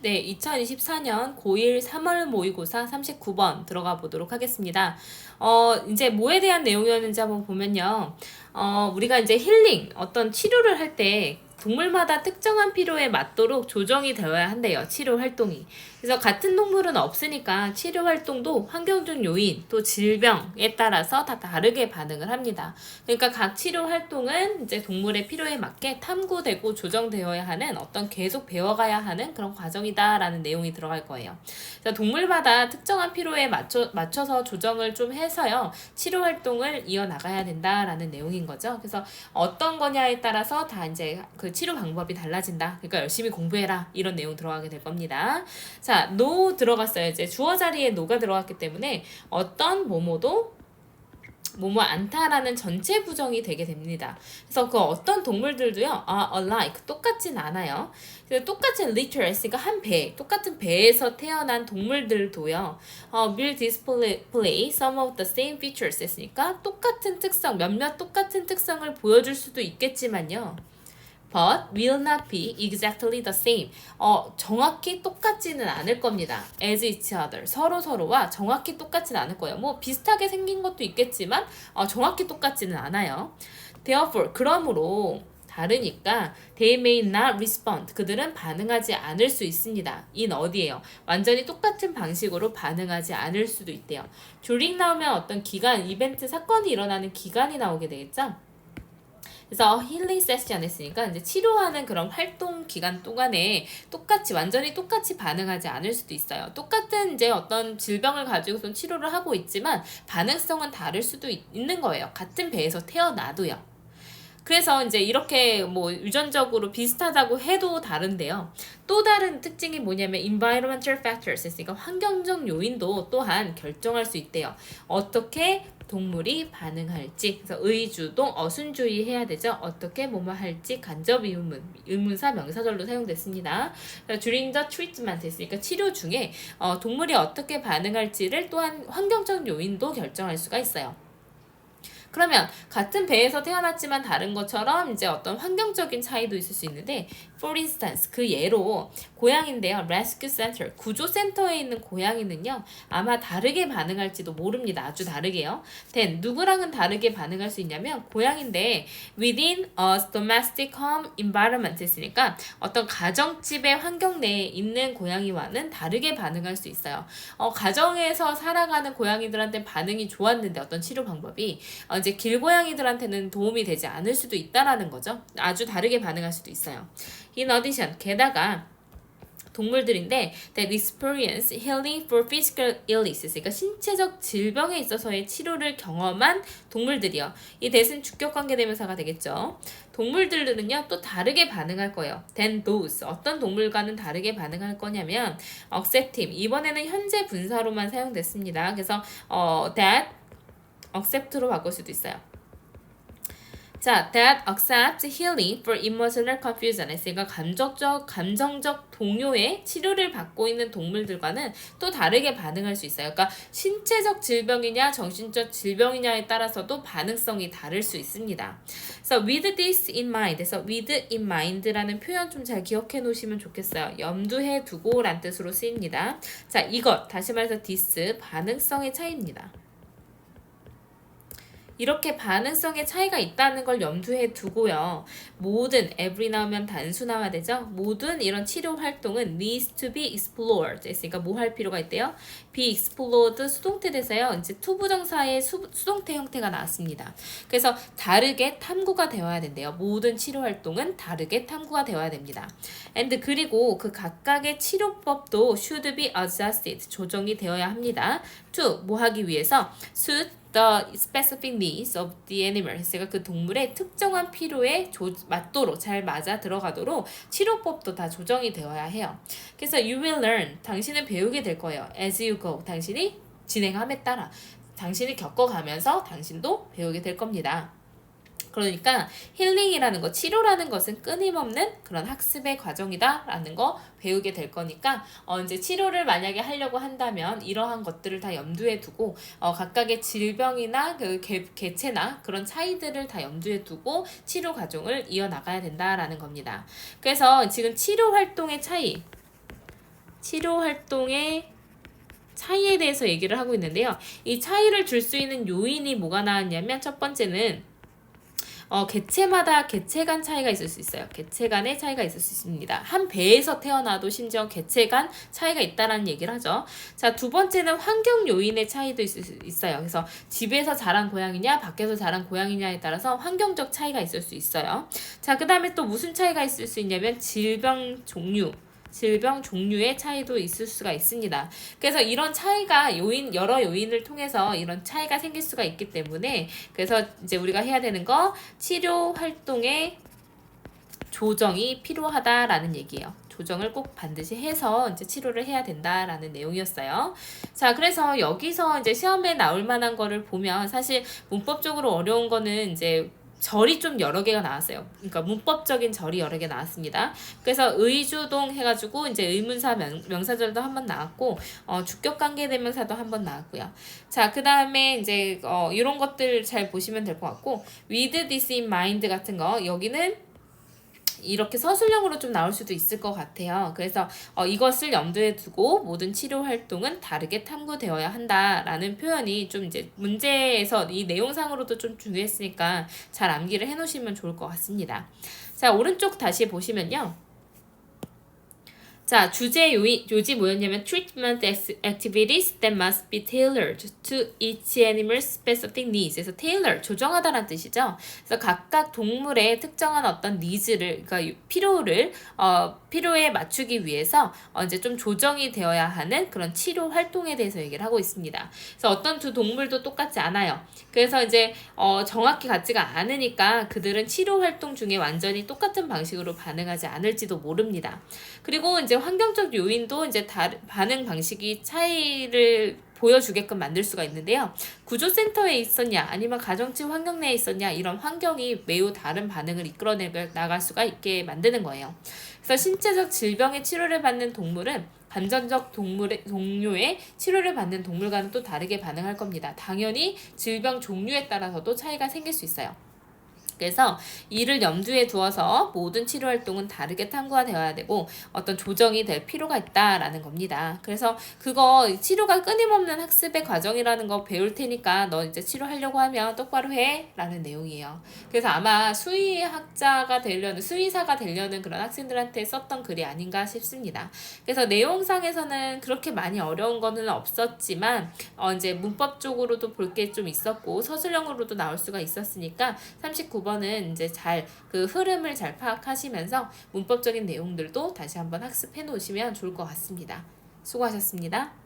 네, 2024년 고1 3월 모의고사 39번 들어가 보도록 하겠습니다. 이제 뭐에 대한 내용이었는지 한번 보면요. 우리가 이제 힐링, 어떤 치료를 할 때 동물마다 특정한 필요에 맞도록 조정이 되어야 한대요. 치료 활동이. 그래서 같은 동물은 없으니까 치료 활동도 환경적 요인, 또 질병에 따라서 다 다르게 반응을 합니다. 그러니까 각 치료 활동은 이제 동물의 필요에 맞게 탐구되고 조정되어야 하는 어떤 계속 배워가야 하는 그런 과정이다라는 내용이 들어갈 거예요. 그래서 동물마다 특정한 필요에 맞춰서 조정을 좀 해서요. 치료 활동을 이어나가야 된다라는 내용인 거죠. 그래서 어떤 거냐에 따라서 다 이제 그 치료 방법이 달라진다. 그러니까 열심히 공부해라. 이런 내용 들어가게 될 겁니다. 자, no 들어갔어요. 이제 주어 자리에 no가 들어갔기 때문에 어떤 뭐뭐도 뭐뭐 않다라는 전체 부정이 되게 됩니다. 그래서 그 어떤 동물들도요, alike, 똑같진 않아요. 그래서 똑같은 literally가 한 배, 똑같은 배에서 태어난 동물들도요, will display some of the same features 했으니까 똑같은 특성, 몇몇 똑같은 특성을 보여줄 수도 있겠지만요. but will not be exactly the same. 정확히 똑같지는 않을 겁니다. as each other. 서로와 정확히 똑같지는 않을 거예요. 뭐 비슷하게 생긴 것도 있겠지만 정확히 똑같지는 않아요. therefore, 그러므로 다르니까 they may not respond. 그들은 반응하지 않을 수 있습니다. in 어디예요? 완전히 똑같은 방식으로 반응하지 않을 수도 있대요. during 나오면 어떤 기간, 이벤트, 사건이 일어나는 기간이 나오게 되겠죠? 그래서 힐링 세션 했으니까 이제 치료하는 그런 활동 기간 동안에 완전히 똑같이 반응하지 않을 수도 있어요. 똑같은 이제 어떤 질병을 가지고선 치료를 하고 있지만 반응성은 다를 수도 있는 거예요. 같은 배에서 태어나도요. 그래서 이제 이렇게 뭐 유전적으로 비슷하다고 해도 다른데요. 또 다른 특징이 뭐냐면 environmental factors 했으니까 환경적 요인도 또한 결정할 수 있대요. 어떻게 동물이 반응할지. 그래서 의주동 어순주의 해야 되죠. 어떻게 뭐뭐 할지 간접 의문사 명사절로 사용됐습니다. during the treatment 했으니까 치료 중에 동물이 어떻게 반응할지를 또한 환경적 요인도 결정할 수가 있어요. 그러면 같은 배에서 태어났지만 다른 것처럼 이제 어떤 환경적인 차이도 있을 수 있는데 for instance 그 예로 고양인데요. rescue center 구조센터에 있는 고양이는요. 아마 다르게 반응할지도 모릅니다. 아주 다르게요. then 누구랑은 다르게 반응할 수 있냐면 고양인데 within a domestic home environment 했으니까 어떤 가정집의 환경 내에 있는 고양이와는 다르게 반응할 수 있어요. 가정에서 살아가는 고양이들한테 반응이 좋았는데 어떤 치료 방법이 이제 길고양이들한테는 도움이 되지 않을 수도 있다라는 거죠. 아주 다르게 반응할 수도 있어요. In addition, 게다가 동물들인데 that experience healing for physical illness 그러니까 신체적 질병에 있어서의 치료를 경험한 동물들이요. 이 that은 주격 관계대명사가 되겠죠. 동물들은요 또 다르게 반응할 거예요. than those 어떤 동물과는 다르게 반응할 거냐면 accepting 이번에는 현재 분사로만 사용됐습니다. 그래서 that accept로 바꿀 수도 있어요. 자, that accepts healing for emotional confusion 했으니까 감정적 동요에 치료를 받고 있는 동물들과는 또 다르게 반응할 수 있어요. 그러니까 신체적 질병이냐 정신적 질병이냐에 따라서도 반응성이 다를 수 있습니다. 그래서 with this in mind, 그래서 with in mind라는 표현 좀 잘 기억해 놓으시면 좋겠어요. 염두해 두고 란 뜻으로 쓰입니다. 자, 이것 다시 말해서 this 반응성의 차이입니다. 이렇게 반응성의 차이가 있다는 걸 염두에 두고요. 모든 every 나오면 단순화가 되죠. 모든 이런 치료 활동은 needs to be explored 했으니까 뭐 할 필요가 있대요? be explored 수동태 대사요. 이제 투부정사의 수동태 형태가 나왔습니다. 그래서 다르게 탐구가 되어야 된대요. 모든 치료 활동은 다르게 탐구가 되어야 됩니다. and 그리고 그 각각의 치료법도 should be adjusted 조정이 되어야 합니다. to 뭐 하기 위해서 suit the specific needs of the animal. 그러니까 그 동물의 특정한 필요에 맞도록 잘 맞아 들어가도록 치료법도 다 조정이 되어야 해요. 그래서 you will learn. 당신은 배우게 될 거예요. as you go. 당신이 진행함에 따라 당신이 겪어가면서 당신도 배우게 될 겁니다. 그러니까 힐링이라는 거, 치료라는 것은 끊임없는 그런 학습의 과정이다라는 거 배우게 될 거니까 이제 치료를 만약에 하려고 한다면 이러한 것들을 다 염두에 두고 각각의 질병이나 그 개체나 그런 차이들을 다 염두에 두고 치료 과정을 이어나가야 된다라는 겁니다. 그래서 지금 치료 활동의 차이 치료 활동의 차이에 대해서 얘기를 하고 있는데요. 이 차이를 줄 수 있는 요인이 뭐가 나왔냐면 첫 번째는 개체마다 개체 간 차이가 있을 수 있어요. 개체 간의 차이가 있을 수 있습니다. 한 배에서 태어나도 심지어 개체 간 차이가 있다라는 얘기를 하죠. 자, 두 번째는 환경 요인의 차이도 있을 수 있어요. 그래서 집에서 자란 고양이냐, 밖에서 자란 고양이냐에 따라서 환경적 차이가 있을 수 있어요. 자, 그 다음에 또 무슨 차이가 있을 수 있냐면 질병 종류의 차이도 있을 수가 있습니다. 그래서 이런 차이가 여러 요인을 통해서 이런 차이가 생길 수가 있기 때문에 그래서 이제 우리가 해야 되는 거 치료 활동의 조정이 필요하다라는 얘기예요. 조정을 꼭 반드시 해서 이제 치료를 해야 된다라는 내용이었어요. 자, 그래서 여기서 이제 시험에 나올 만한 거를 보면 사실 문법적으로 어려운 거는 이제 절이 좀 여러 개가 나왔어요. 그러니까 문법적인 절이 여러 개 나왔습니다. 그래서 의주동 해가지고 이제 의문사 명사절도 한번 나왔고, 주격관계대명사도 한번 나왔고요. 자, 그 다음에 이제 이런 것들 잘 보시면 될 것 같고, with this in mind 같은 거 여기는 이렇게 서술형으로 좀 나올 수도 있을 것 같아요. 그래서 이것을 염두에 두고 모든 치료 활동은 다르게 탐구되어야 한다라는 표현이 좀 이제 문제에서 이 내용상으로도 좀 중요했으니까 잘 암기를 해놓으시면 좋을 것 같습니다. 자, 오른쪽 다시 보시면요. 자, 요지 뭐였냐면 treatment activities that must be tailored to each animal's specific needs. 그래서 tailor, 조정하다라는 뜻이죠. 그래서 각각 동물의 특정한 어떤 니즈를, 그러니까 필요에 맞추기 위해서 이제 좀 조정이 되어야 하는 그런 치료 활동에 대해서 얘기를 하고 있습니다. 그래서 어떤 두 동물도 똑같지 않아요. 그래서 이제 정확히 같지가 않으니까 그들은 치료 활동 중에 완전히 똑같은 방식으로 반응하지 않을지도 모릅니다. 그리고 이제 환경적 요인도 이제 반응 방식이 차이를 보여주게끔 만들 수가 있는데요. 구조센터에 있었냐 아니면 가정집 환경 내에 있었냐 이런 환경이 매우 다른 반응을 이끌어내 나갈 수가 있게 만드는 거예요. 그래서 신체적 질병의 치료를 받는 동물은 감정적 동료의 치료를 받는 동물과는 또 다르게 반응할 겁니다. 당연히 질병 종류에 따라서도 차이가 생길 수 있어요. 그래서 이를 염두에 두어서 모든 치료 활동은 다르게 탐구가 되어야 되고 어떤 조정이 될 필요가 있다라는 겁니다. 그래서 그거 치료가 끊임없는 학습의 과정이라는 거 배울 테니까 너 이제 치료하려고 하면 똑바로 해 라는 내용이에요. 그래서 아마 수의사가 되려는 그런 학생들한테 썼던 글이 아닌가 싶습니다. 그래서 내용상에서는 그렇게 많이 어려운 거는 없었지만 이제 문법적으로도 볼 게 좀 있었고 서술형으로도 나올 수가 있었으니까 39번은 이제 그 흐름을 잘 파악하시면서 문법적인 내용들도 다시 한번 학습해 놓으시면 좋을 것 같습니다. 수고하셨습니다.